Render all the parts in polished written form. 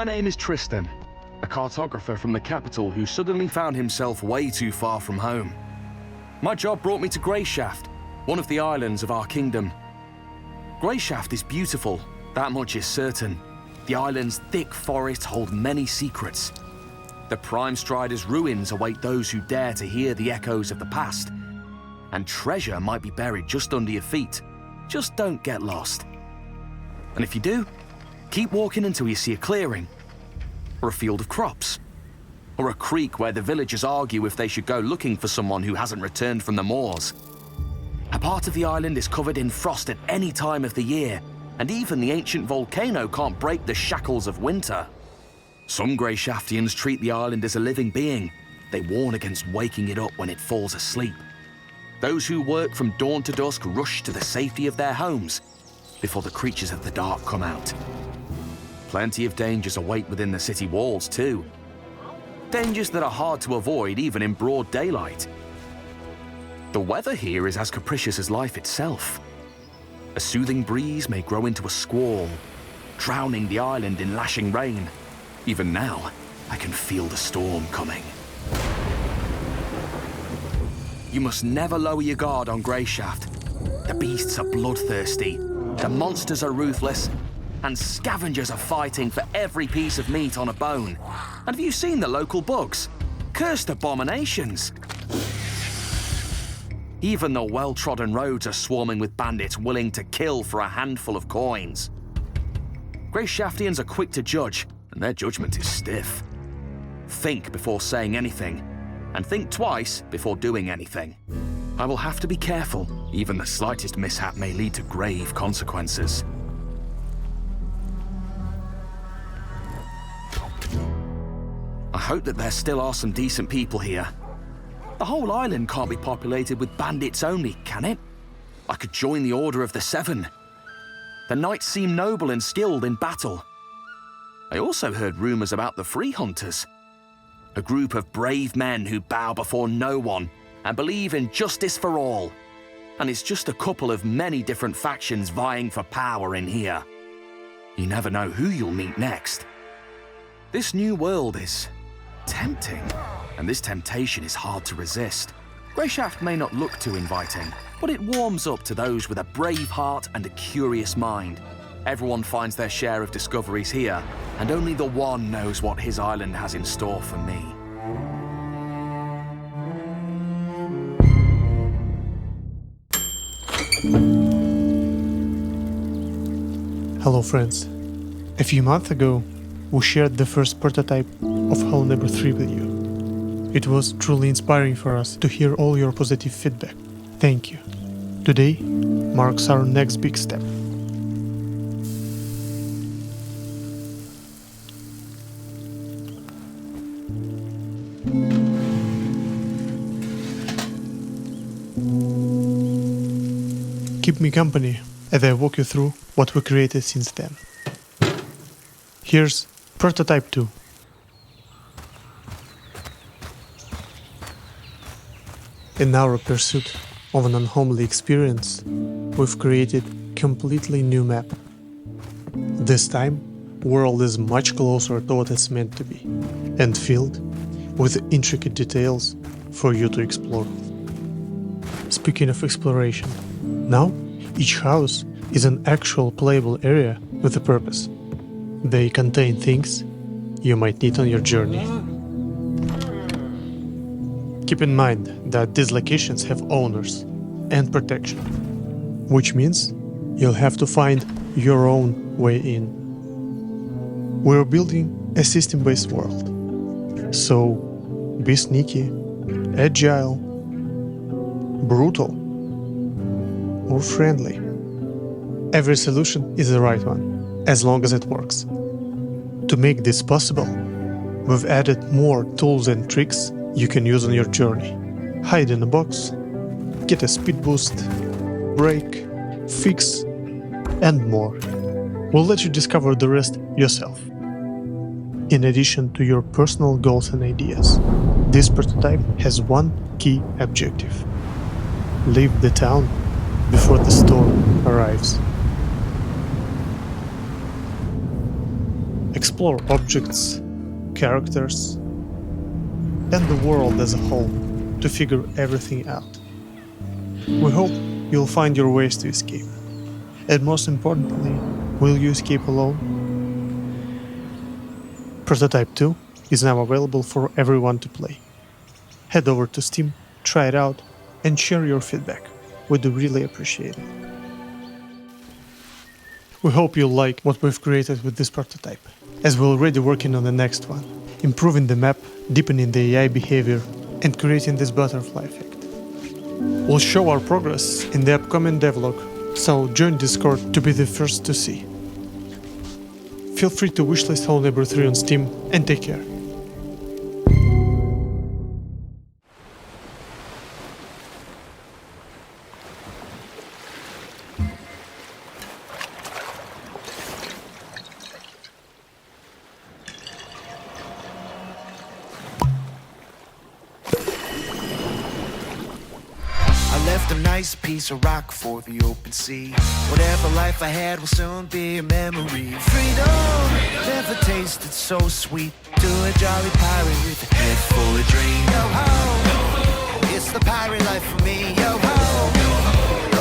My name is Tristan, a cartographer from the capital who suddenly found himself way too far from home. My job brought me to Greyshaft, one of the islands of our kingdom. Greyshaft is beautiful, that much is certain. The island's thick forests hold many secrets. The Prime Strider's ruins await those who dare to hear the echoes of the past. And treasure might be buried just under your feet. Just don't get lost. And if you do, keep walking until you see a clearing, or a field of crops, or a creek where the villagers argue if they should go looking for someone who hasn't returned from the moors. A part of the island is covered in frost at any time of the year, and even the ancient volcano can't break the shackles of winter. Some Greyshaftians treat the island as a living being. They warn against waking it up when it falls asleep. Those who work from dawn to dusk rush to the safety of their homes before the creatures of the dark come out. Plenty of dangers await within the city walls too. Dangers that are hard to avoid even in broad daylight. The weather here is as capricious as life itself. A soothing breeze may grow into a squall, drowning the island in lashing rain. Even now, I can feel the storm coming. You must never lower your guard on Greyshaft. The beasts are bloodthirsty, the monsters are ruthless, and scavengers are fighting for every piece of meat on a bone. And have you seen the local bugs? Cursed abominations! Even the well-trodden roads are swarming with bandits willing to kill for a handful of coins. Greyshaftians are quick to judge, and their judgment is stiff. Think before saying anything, and think twice before doing anything. I will have to be careful. Even the slightest mishap may lead to grave consequences. I hope that there still are some decent people here. The whole island can't be populated with bandits only, can it? I could join the Order of the Seven. The knights seem noble and skilled in battle. I also heard rumors about the Free Hunters, a group of brave men who bow before no one and believe in justice for all. And it's just a couple of many different factions vying for power in here. You never know who you'll meet next. This new world is tempting, and this temptation is hard to resist. Greyshaft may not look too inviting, but it warms up to those with a brave heart and a curious mind. Everyone finds their share of discoveries here, and only the one knows what his island has in store for me. Hello friends. A few months ago, we shared the first prototype of Hell Neighbor 3 with you. It was truly inspiring for us to hear all your positive feedback. Thank you. Today marks our next big step. Keep me company as I walk you through what we created since then. Here's Prototype 2. In our pursuit of an unhomely experience, we've created a completely new map. This time, world is much closer to what it's meant to be, and filled with intricate details for you to explore. Speaking of exploration, now each house is an actual playable area with a purpose. They contain things you might need on your journey. Keep in mind that these locations have owners and protection, which means you'll have to find your own way in. We're building a system-based world, so be sneaky, agile, brutal, or friendly. Every solution is the right one, as long as it works. To make this possible, we've added more tools and tricks you can use on your journey. Hide in a box, get a speed boost, break, fix, and more. We'll let you discover the rest yourself. In addition to your personal goals and ideas, this prototype has one key objective: leave the town before the storm arrives. explore objects, characters, and the world as a whole to figure everything out. We hope you'll find your ways to escape. And most importantly, will you escape alone? Prototype 2 is now available for everyone to play. Head over to Steam, try it out, and share your feedback. We do really appreciate it. We hope you like what we've created with this prototype, as we're already working on the next one, improving the map, deepening the AI behavior, and creating this butterfly effect. We'll show our progress in the upcoming devlog, so join Discord to be the first to see. Feel free to wishlist Hello Neighbor 3 on Steam, and take care. A nice piece of rock for the open sea. Whatever life I had will soon be a memory. Freedom never tasted so sweet. To a jolly pirate with a head full of dreams. Yo ho, it's the pirate life for me. Yo ho,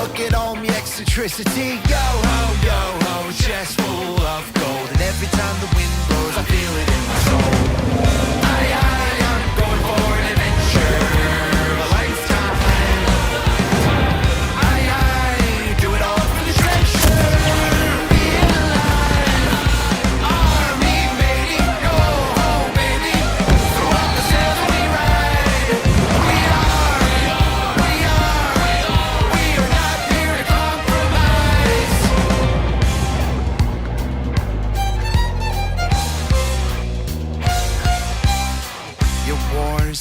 look at all me eccentricity. Yo ho, chest full of gold. And every time the wind blows, I feel it in my soul. I'm going for an adventure.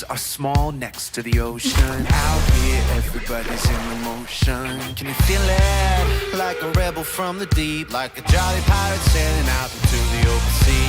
Are small next to the ocean. Out here, everybody's in the motion. Can you feel it? Like a rebel from the deep, like a jolly pirate sailing out into the open sea.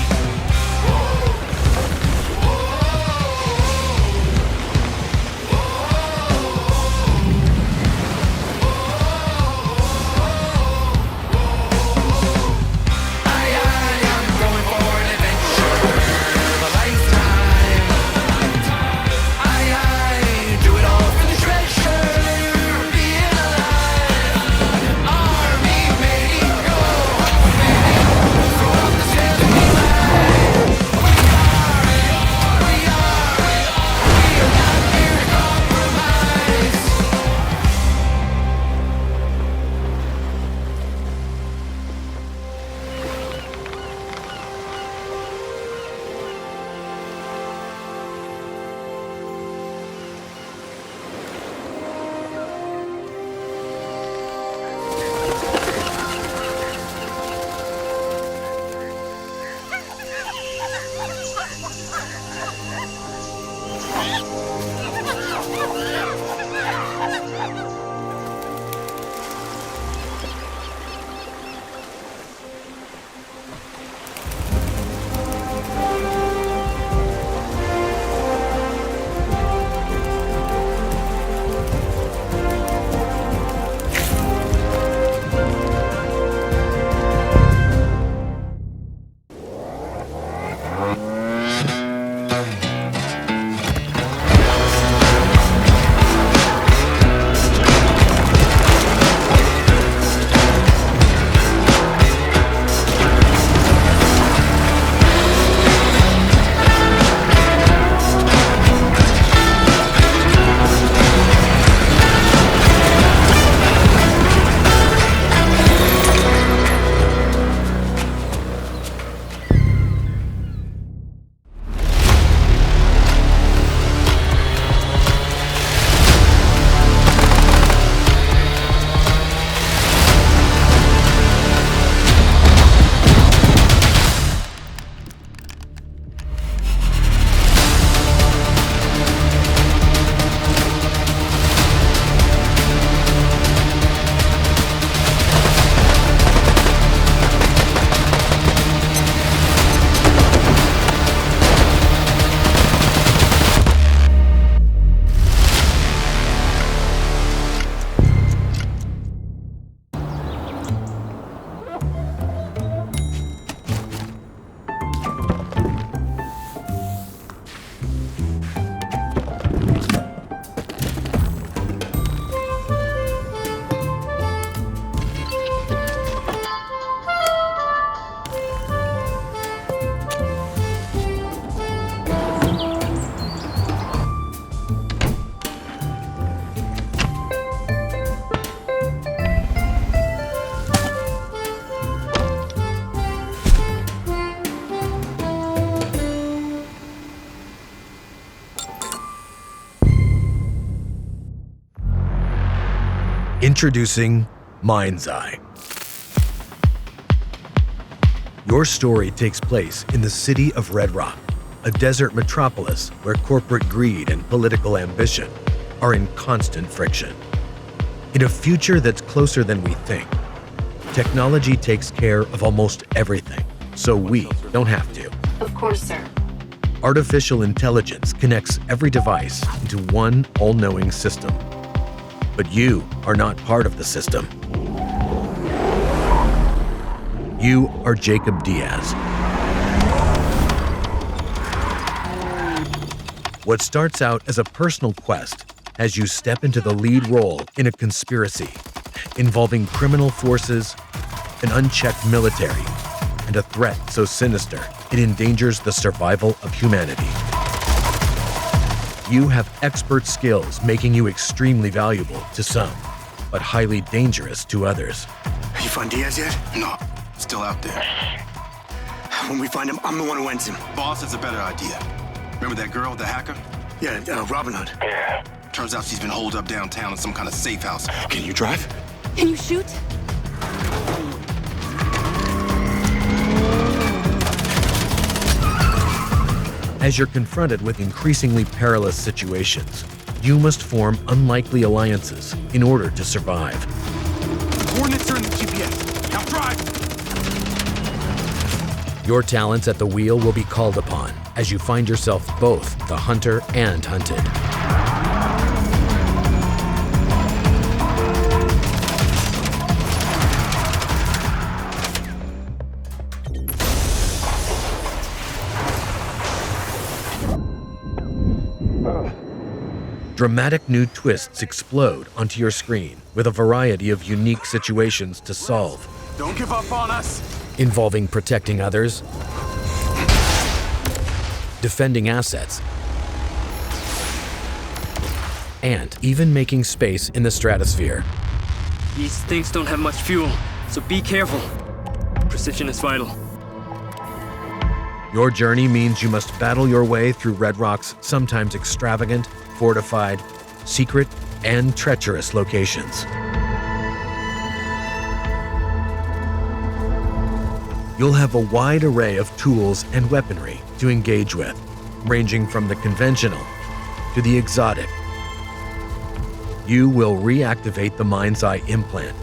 Introducing MindsEye. Your story takes place in the city of Red Rock, a desert metropolis where corporate greed and political ambition are in constant friction. In a future that's closer than we think, technology takes care of almost everything, so we don't have to. Of course, sir. Artificial intelligence connects every device into one all-knowing system. But you are not part of the system. You are Jacob Diaz. What starts out as a personal quest has you step into the lead role in a conspiracy involving criminal forces, an unchecked military, and a threat so sinister it endangers the survival of humanity. You have expert skills making you extremely valuable to some, but highly dangerous to others. You find Diaz yet? No, still out there. When we find him, I'm the one who ends him. Boss has a better idea. Remember that girl, the hacker? Yeah, Robin Hood. Yeah. Turns out she's been holed up downtown in some kind of safe house. Can you drive? Can you shoot? As you're confronted with increasingly perilous situations, you must form unlikely alliances in order to survive. Coordinates are in the GPS. Now drive! Your talents at the wheel will be called upon as you find yourself both the hunter and hunted. Dramatic new twists explode onto your screen with a variety of unique situations to solve, Don't give up on us! involving protecting others, defending assets, and even making space in the stratosphere. These things don't have much fuel, so be careful. Precision is vital. Your journey means you must battle your way through Red Rock's sometimes extravagant, fortified, secret, and treacherous locations. You'll have a wide array of tools and weaponry to engage with, ranging from the conventional to the exotic. You will reactivate the MindsEye implant,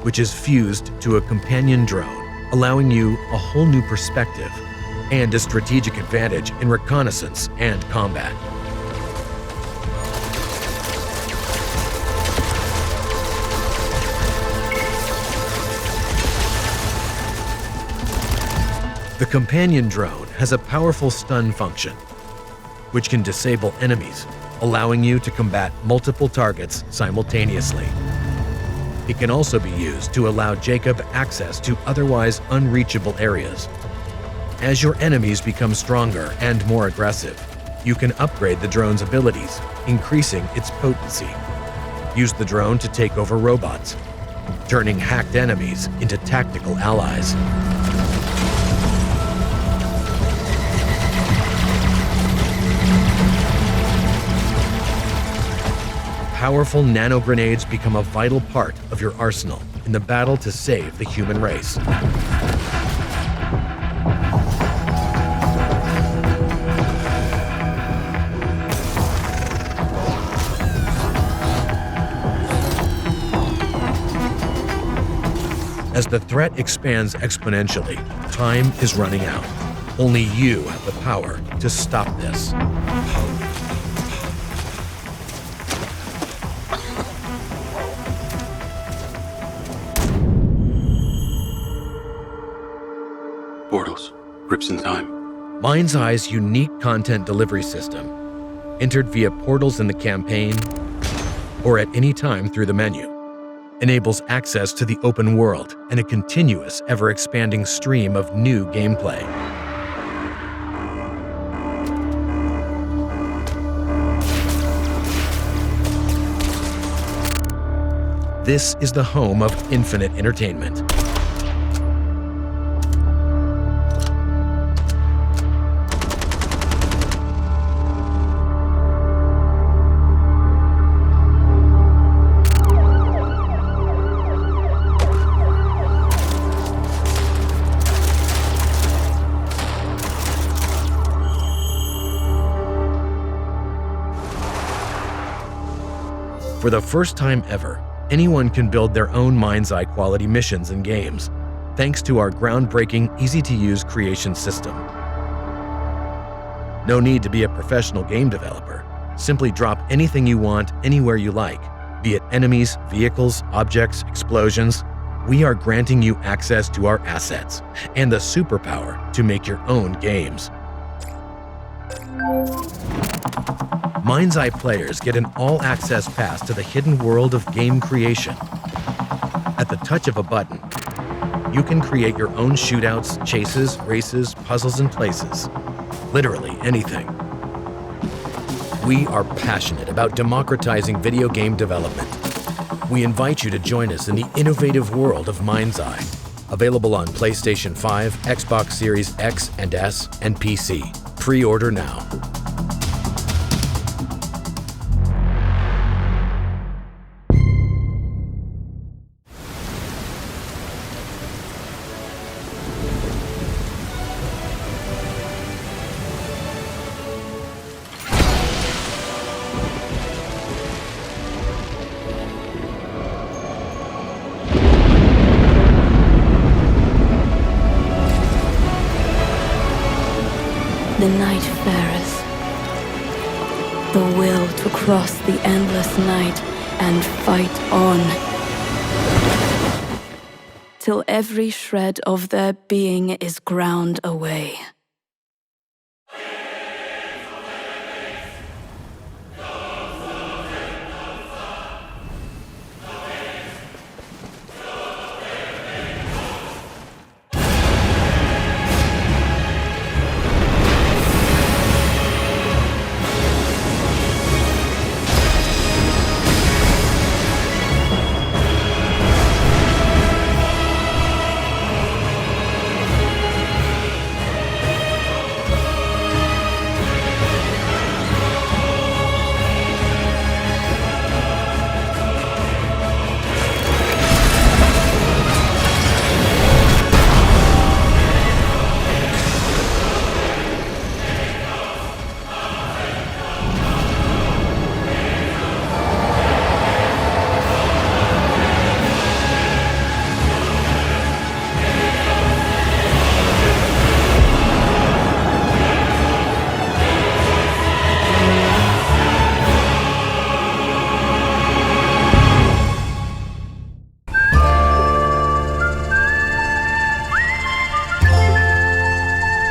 which is fused to a companion drone, allowing you a whole new perspective and a strategic advantage in reconnaissance and combat. The companion drone has a powerful stun function, which can disable enemies, allowing you to combat multiple targets simultaneously. It can also be used to allow Jacob access to otherwise unreachable areas. As your enemies become stronger and more aggressive, you can upgrade the drone's abilities, increasing its potency. Use the drone to take over robots, turning hacked enemies into tactical allies. Powerful nano grenades become a vital part of your arsenal in the battle to save the human race. As the threat expands exponentially, time is running out. Only you have the power to stop this. Portals. Grips in time. MindsEye's unique content delivery system, entered via portals in the campaign or at any time through the menu, enables access to the open world and a continuous, ever-expanding stream of new gameplay. This is the home of infinite entertainment. For the first time ever, anyone can build their own MindsEye quality missions and games, thanks to our groundbreaking, easy-to-use creation system. No need to be a professional game developer. Simply drop anything you want anywhere you like, be it enemies, vehicles, objects, explosions. We are granting you access to our assets and the superpower to make your own games. MindsEye players get an all-access pass to the hidden world of game creation. At the touch of a button, you can create your own shootouts, chases, races, puzzles, and places. Literally anything. We are passionate about democratizing video game development. We invite you to join us in the innovative world of MindsEye. Available on PlayStation 5, Xbox Series X and S, and PC. Pre-order now. The Nightfarers. The will to cross the endless night and fight on. Till every shred of their being is ground away.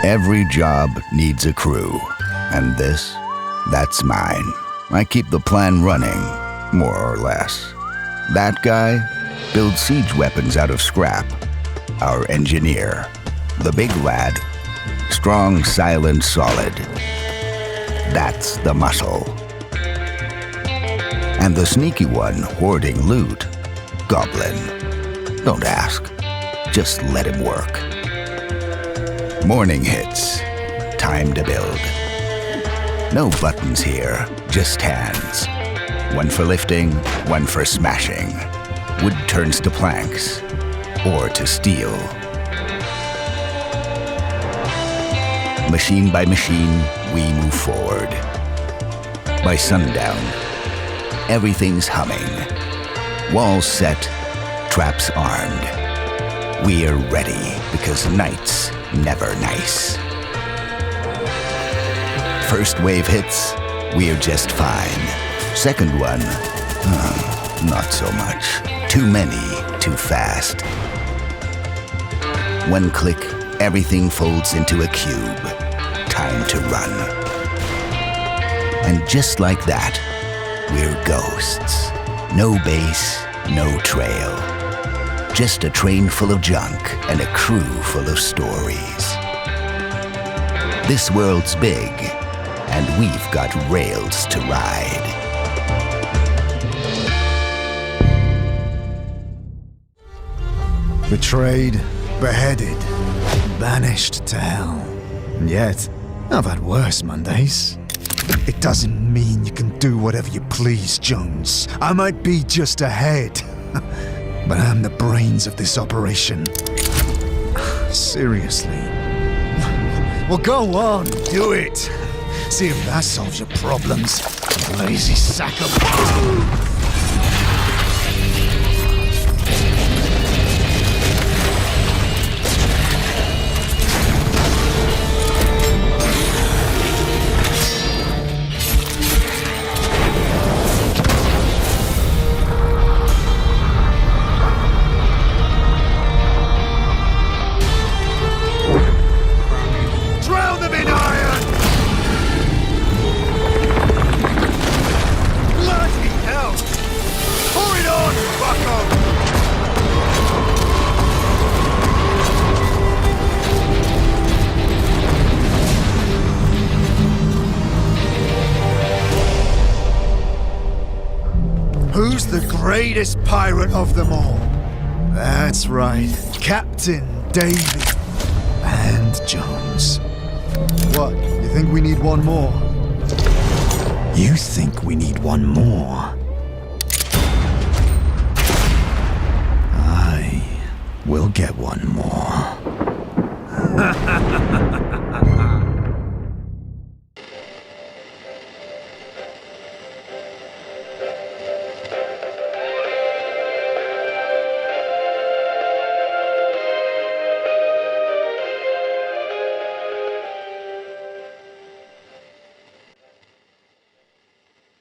Every job needs a crew, and that's mine. I keep the plan running, more or less. That guy builds siege weapons out of scrap. Our engineer, the big lad, strong, silent, solid. That's the muscle. And the sneaky one hoarding loot, Goblin. Don't ask, just let him work. Morning hits. Time to build. No buttons here, just hands. One for lifting, one for smashing. Wood turns to planks, or to steel. Machine by machine, we move forward. By sundown, everything's humming. Walls set, traps armed. We're ready because night's never nice. First wave hits, we're just fine. Second one, not so much. Too many, too fast. One click, everything folds into a cube. Time to run. And just like that, we're ghosts. No base, no trail. Just a train full of junk and a crew full of stories. This world's big, and we've got rails to ride. Betrayed, beheaded, banished to hell. And yet, I've had worse Mondays. It doesn't mean you can do whatever you please, Jones. I might be just a head. But I'm the brains of this operation. Seriously. Well, go on, do it. See if that solves your problems. Lazy sack of... greatest pirate of them all. That's right, Captain Davy and Jones. What, you think we need one more? You think we need one more? We'll get one more.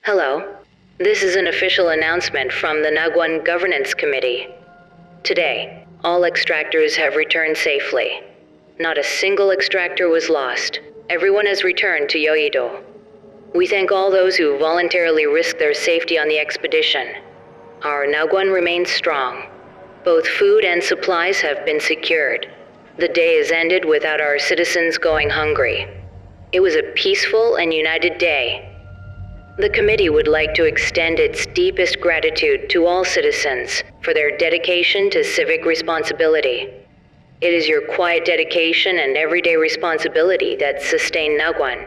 Hello. This is an official announcement from the Nakwon Governance Committee. Today, all extractors have returned safely. Not a single extractor was lost. Everyone has returned to Yoido. We thank all those who voluntarily risked their safety on the expedition. Our Nakwon remains strong. Both food and supplies have been secured. The day is ended without our citizens going hungry. It was a peaceful and united day. The committee would like to extend its deepest gratitude to all citizens for their dedication to civic responsibility. It is your quiet dedication and everyday responsibility that sustain Nakwon.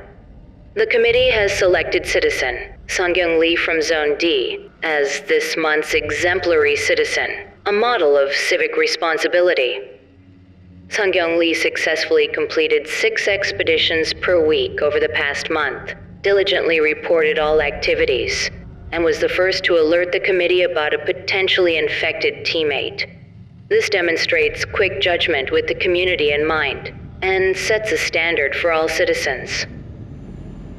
The committee has selected citizen Sangyeong Lee from Zone D as this month's exemplary citizen, a model of civic responsibility. Sangyeong Lee successfully completed 6 expeditions per week over the past month, diligently reported all activities, and was the first to alert the committee about a potentially infected teammate. This demonstrates quick judgment with the community in mind, and sets a standard for all citizens.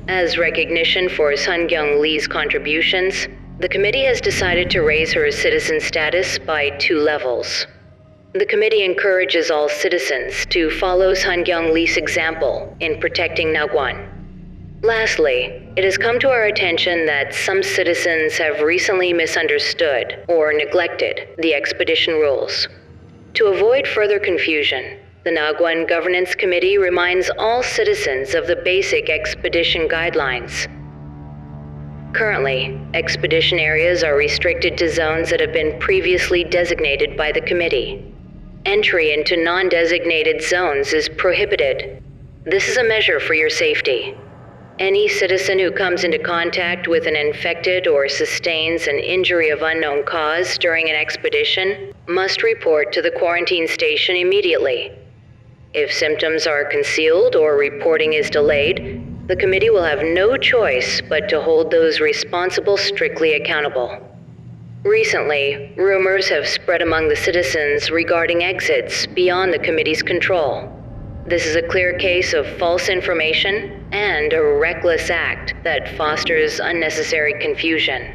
As recognition for Sangyeong Lee's contributions, the committee has decided to raise her citizen status by 2 levels. The committee encourages all citizens to follow Sangyeong Lee's example in protecting Nakwon. Lastly, it has come to our attention that some citizens have recently misunderstood or neglected the expedition rules. To avoid further confusion, the Nakwon Governance Committee reminds all citizens of the basic expedition guidelines. Currently, expedition areas are restricted to zones that have been previously designated by the committee. Entry into non-designated zones is prohibited. This is a measure for your safety. Any citizen who comes into contact with an infected or sustains an injury of unknown cause during an expedition must report to the quarantine station immediately. If symptoms are concealed or reporting is delayed, the committee will have no choice but to hold those responsible strictly accountable. Recently, rumors have spread among the citizens regarding exits beyond the committee's control. This is a clear case of false information and a reckless act that fosters unnecessary confusion.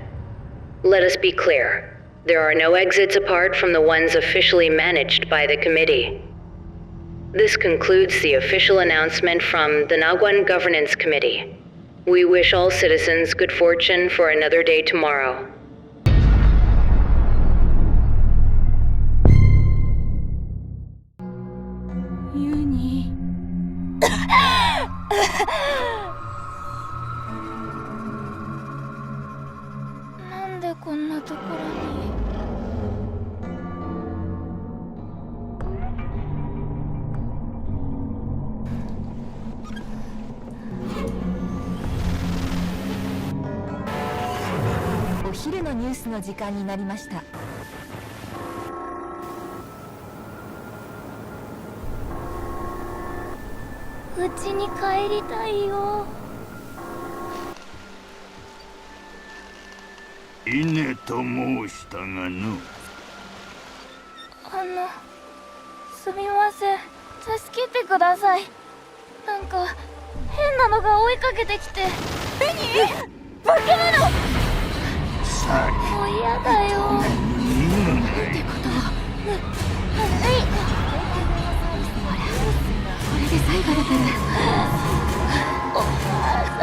Let us be clear. There are no exits apart from the ones officially managed by the committee. This concludes the official announcement from the Nakwon Governance Committee. We wish all citizens good fortune for another day tomorrow. Uni. なんでこんなところに。お昼のニュースの時間になりました。うちに帰りたいよ。稲と申したがの。すみません。助けてください。なんか変なのが追いかけてきて。何？化け物！もう嫌だよ。ってことは、これで最後だから。お母さ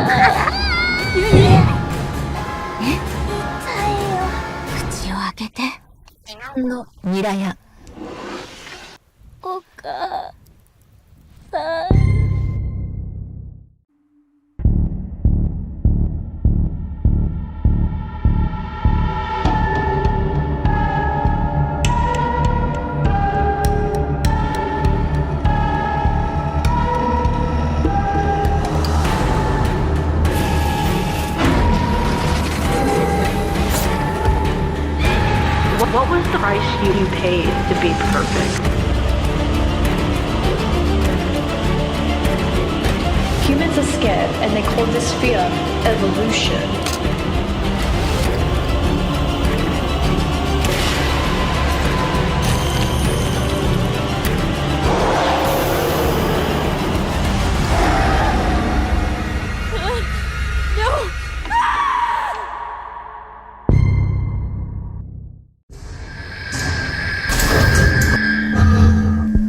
ん。ユニ。痛いよ。口を開けて。ニラヤ。お母さん。paid to be perfect. Humans are scared, and they call this fear evolution.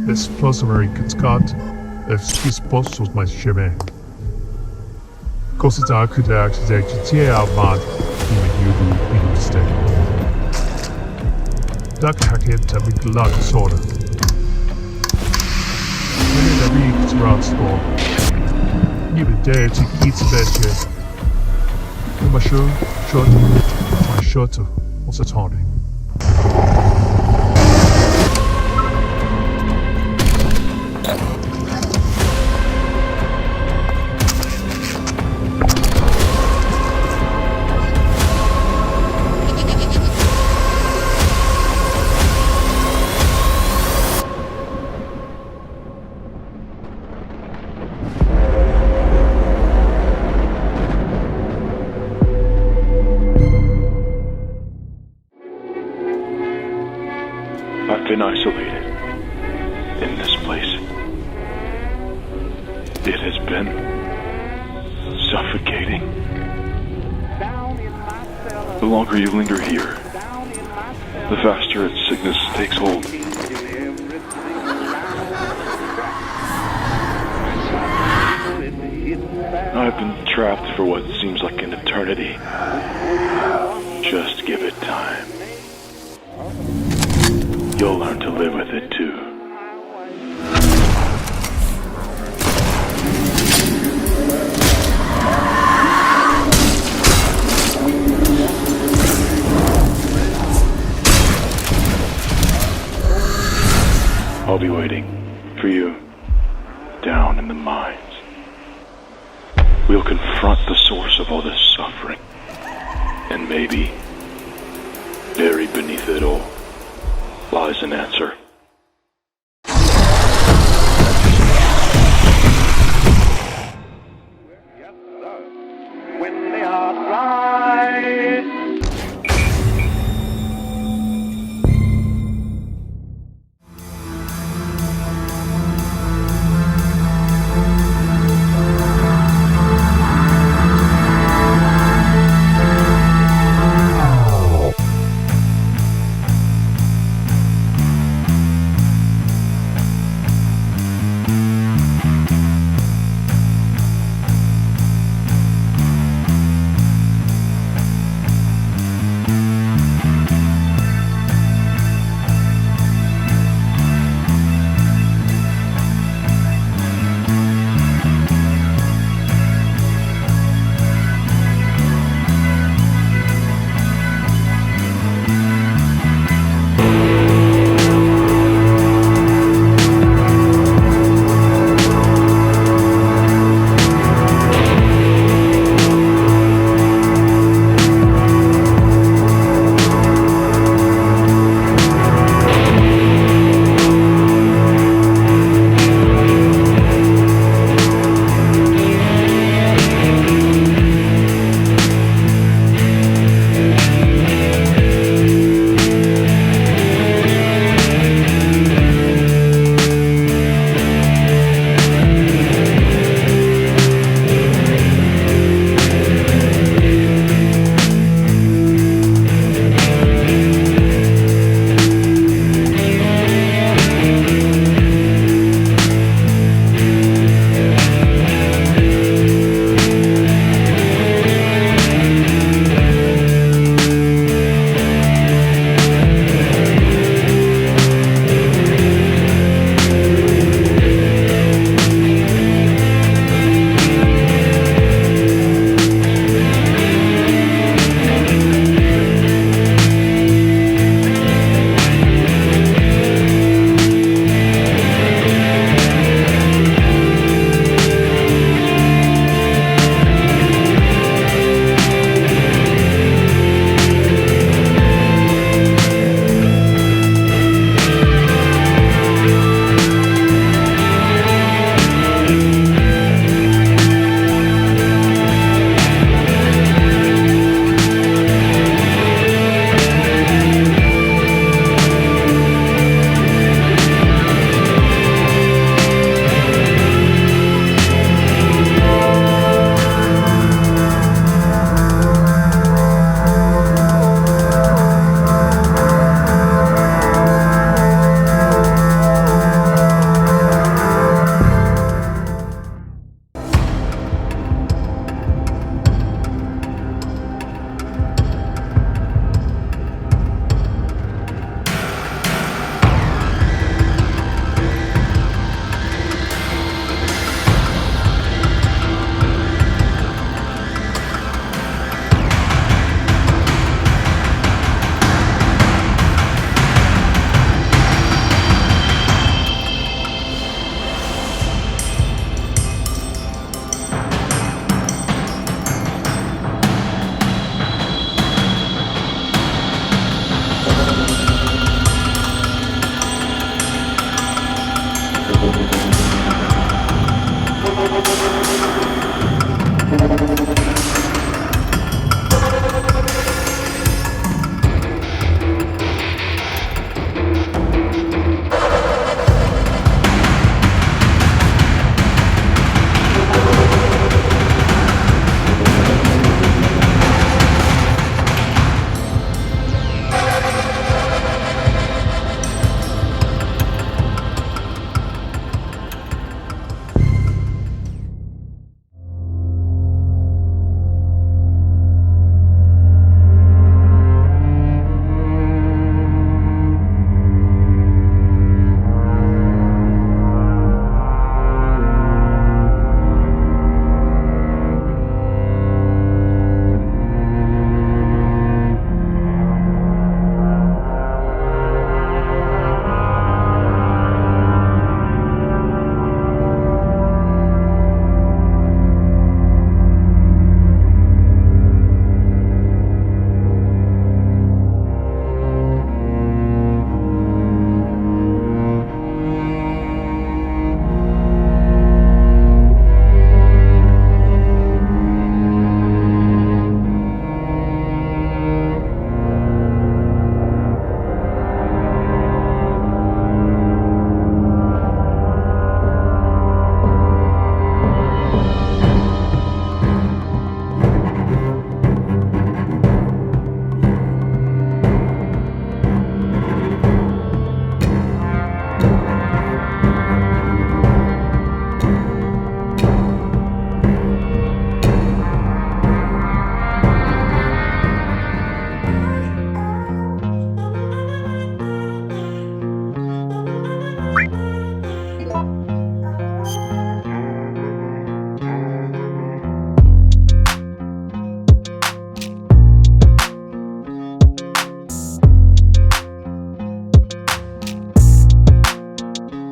Explosory Scott expostos mais cheme. Consider could actually GTA mad in you stay. Duck hacket to make a lot of soda. When the week to run store. Even dare to eat the best yet. My shirt was a taunting. I've been isolated in this place. It has been suffocating. The longer you linger here, the faster its sickness takes hold. I've been trapped for what seems like an eternity. Just give it time. You'll learn to live with it too. I'll be waiting for you down in the mines. We'll confront the source of all this suffering. And maybe, buried beneath it all, lies an answer.